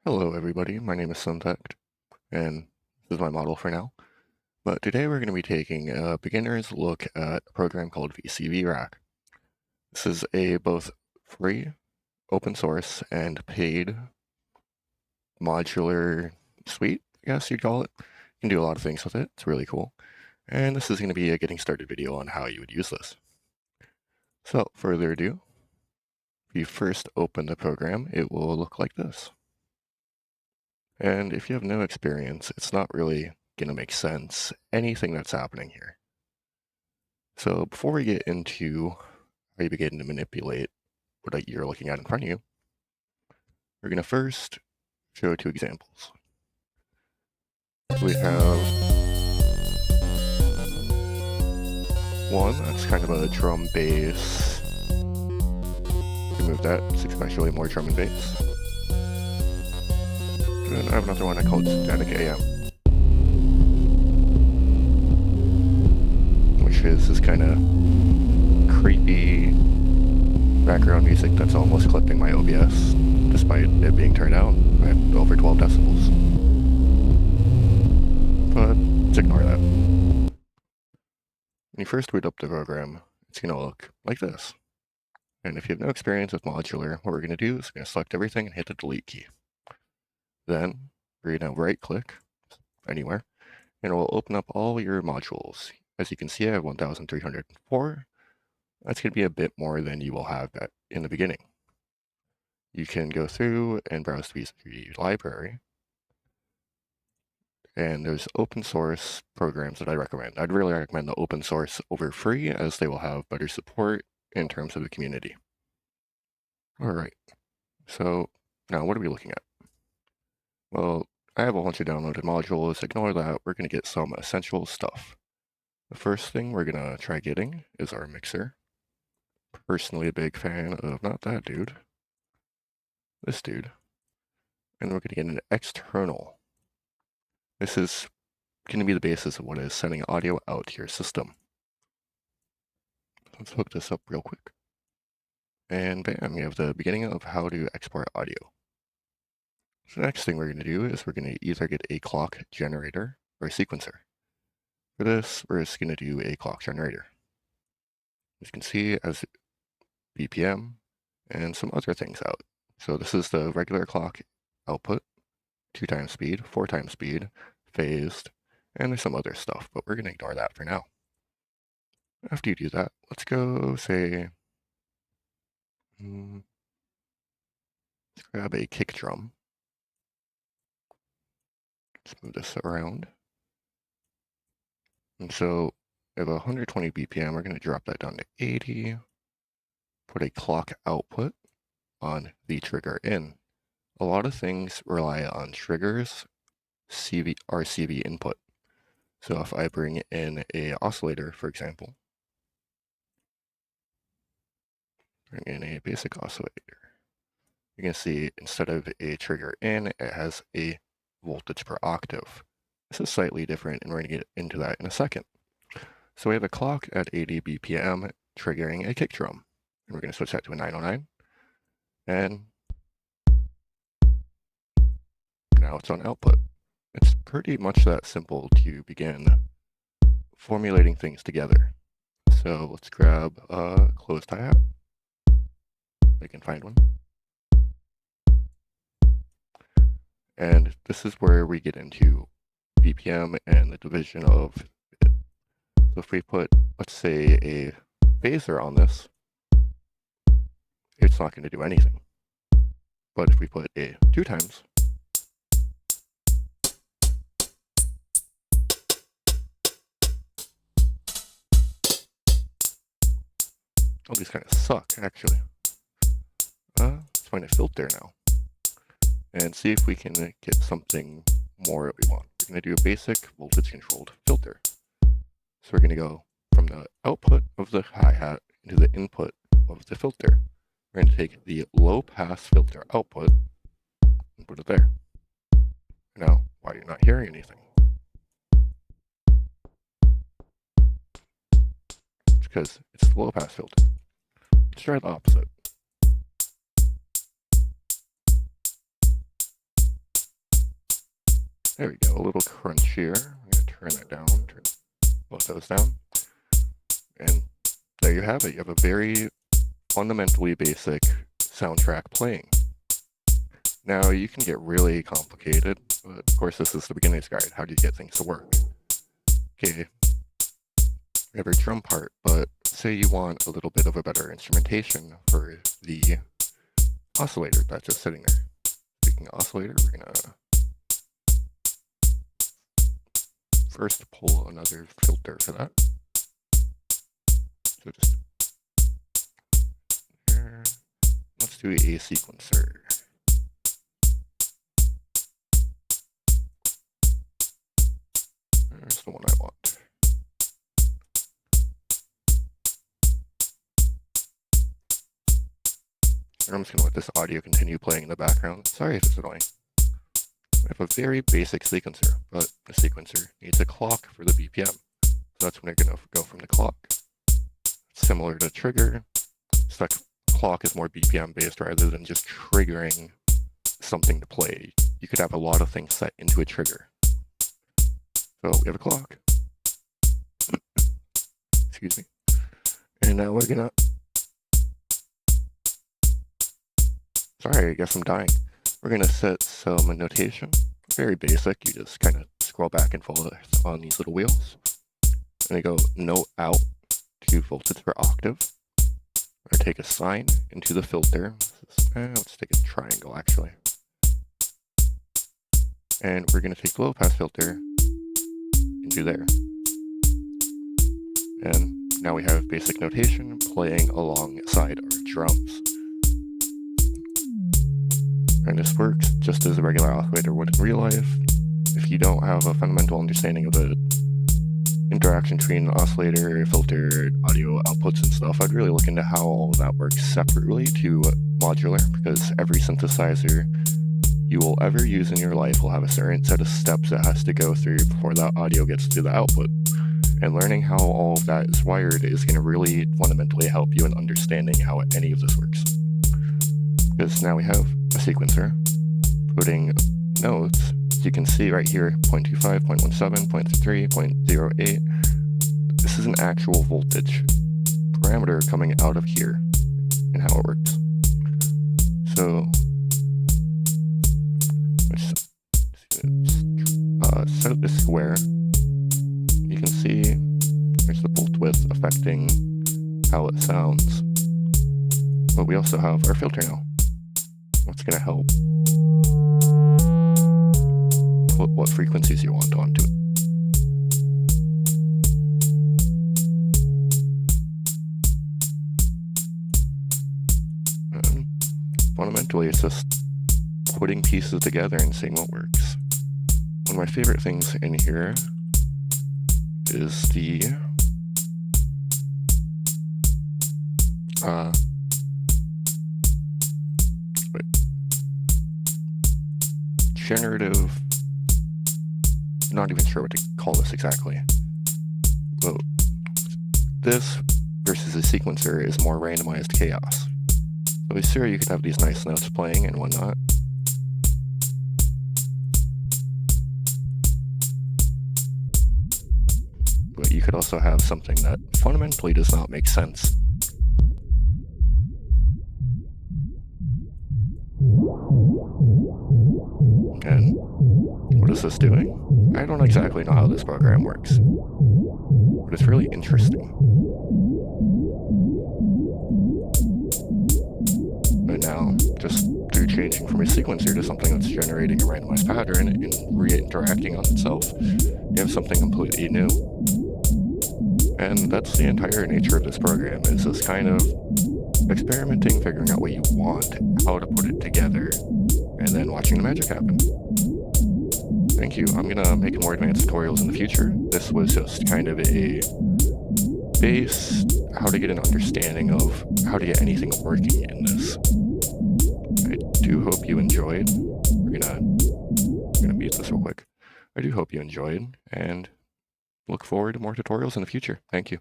Hello everybody, my name is Synthect, and this is my model for now. But today we're going to be taking a beginner's look at a program called VCVRack. This is a both free, open source, and paid modular suite, I guess you'd call it. You can do a lot of things with it, it's really cool. And this is going to be a getting started video on how you would use this. So, without further ado, if you first open the program, it will look like this. And if you have no experience, it's not really going to make sense, anything that's happening here. So before we get into how you begin to manipulate what you're looking at in front of you, we're going to first show two examples. So we have one that's kind of a drum bass. Remove that, it's especially more drum and bass. And I have another one I call it Static AM, which is this kind of creepy background music that's almost clipping my OBS, despite it being turned out at over 12 decibels. But let's ignore that. When you first boot up the program, it's going to look like this. And if you have no experience with modular, what we're going to do is we're going to select everything and hit the delete key. Then we're going to right click anywhere, and it will open up all your modules. As you can see, I have 1,304. That's going to be a bit more than you will have in the beginning. You can go through and browse the VCV library, and there's open source programs that I recommend. I'd really recommend the open source over free, as they will have better support in terms of the community. All right, so now what are we looking at? Well, I have a bunch of downloaded modules. Ignore that. We're going to get some essential stuff. The first thing we're going to try getting is our mixer. Personally a big fan of not that dude, this dude. And we're going to get an external. This is going to be the basis of what is sending audio out to your system. Let's hook this up real quick. And bam, we have the beginning of how to export audio. So the next thing we're going to do is we're going to either get a clock generator or a sequencer. For this, we're just going to do a clock generator. As you can see, as BPM and some other things out. So this is the regular clock output, 2 times speed, 4 times speed, phased, and there's some other stuff, but we're going to ignore that for now. After you do that, let's go say, let's grab a kick drum. Let's move this around. And so we have 120 BPM, we're going to drop that down to 80, put a clock output on the trigger in. A lot of things rely on triggers, RCV input. So if I bring in a oscillator, for example, bring in a basic oscillator, you can see instead of a trigger in, it has a voltage per octave. This is slightly different, and we're going to get into that in a second. So we have a clock at 80 BPM triggering a kick drum, and we're going to switch that to a 909, and now it's on output. It's pretty much that simple to begin formulating things together. So let's grab a closed hi-hat. I can find one. And this is where we get into BPM and the division of it. So if we put, let's say, a phaser on this, it's not going to do anything. But if we put a 2 times, oh, these kind of suck, actually. Let's find a filter now and see if we can get something more that we want. We're going to do a basic voltage controlled filter. So we're going to go from the output of the hi-hat into the input of the filter. We're going to take the low pass filter output and put it there. Now, why are you not hearing anything? It's because it's the low pass filter. Let's try the opposite. There we go, a little crunchier. I'm gonna turn that down, turn both those down. And there you have it. You have a very fundamentally basic soundtrack playing. Now you can get really complicated, but of course this is the beginner's guide. How do you get things to work? Okay, we have our drum part, but say you want a little bit of a better instrumentation for the oscillator that's just sitting there. Speaking of oscillator, we're gonna first pull another filter for that. So just here, let's do a sequencer. There's the one I want. I'm just going to let this audio continue playing in the background. Sorry if it's annoying. I have a very basic sequencer, but the sequencer needs a clock for the BPM. So that's when you're going to go from the clock. Similar to trigger, so that clock is more BPM based rather than just triggering something to play. You could have a lot of things set into a trigger. So we have a clock. Excuse me. And now we're gonna... Sorry, I guess I'm dying. We're gonna set some notation. Very basic. You just kind of scroll back and forth on these little wheels. And they go note out to voltage per octave. Or take a sine into the filter. Let's take a triangle actually. And we're gonna take the low pass filter into there. And now we have basic notation playing alongside our drums. And this works just as a regular oscillator would in real life. If you don't have a fundamental understanding of the interaction between oscillator, filter, audio outputs and stuff, I'd really look into how all of that works separately to modular, because every synthesizer you will ever use in your life will have a certain set of steps it has to go through before that audio gets to the output. And learning how all of that is wired is going to really fundamentally help you in understanding how any of this works. Because now we have a sequencer putting notes. You can see right here, 0.25, 0.17, 0.3, 0.08. This is an actual voltage parameter coming out of here and how it works. So let's set up this square. You can see there's the volt width affecting how it sounds. But we also have our filter now. What's going to help put what frequencies you want onto it. And fundamentally, it's just putting pieces together and seeing what works. One of my favorite things in here is the generative, not even sure what to call this exactly, but this versus a sequencer is more randomized chaos. So sure, you could have these nice notes playing and whatnot, but you could also have something that fundamentally does not make sense. And what is this doing? I don't exactly know how this program works, but it's really interesting. But now, just through changing from a sequencer to something that's generating a randomized pattern and re-interacting on itself, you have something completely new. And that's the entire nature of this program, is this kind of experimenting, figuring out what you want, how to put it together, and then watching the magic happen. Thank you. I'm gonna make more advanced tutorials in the future. This was just kind of a base, how to get an understanding of how to get anything working in this. I do hope you enjoyed. We're gonna mute this real quick. I do hope you enjoyed, and look forward to more tutorials in the future. Thank you.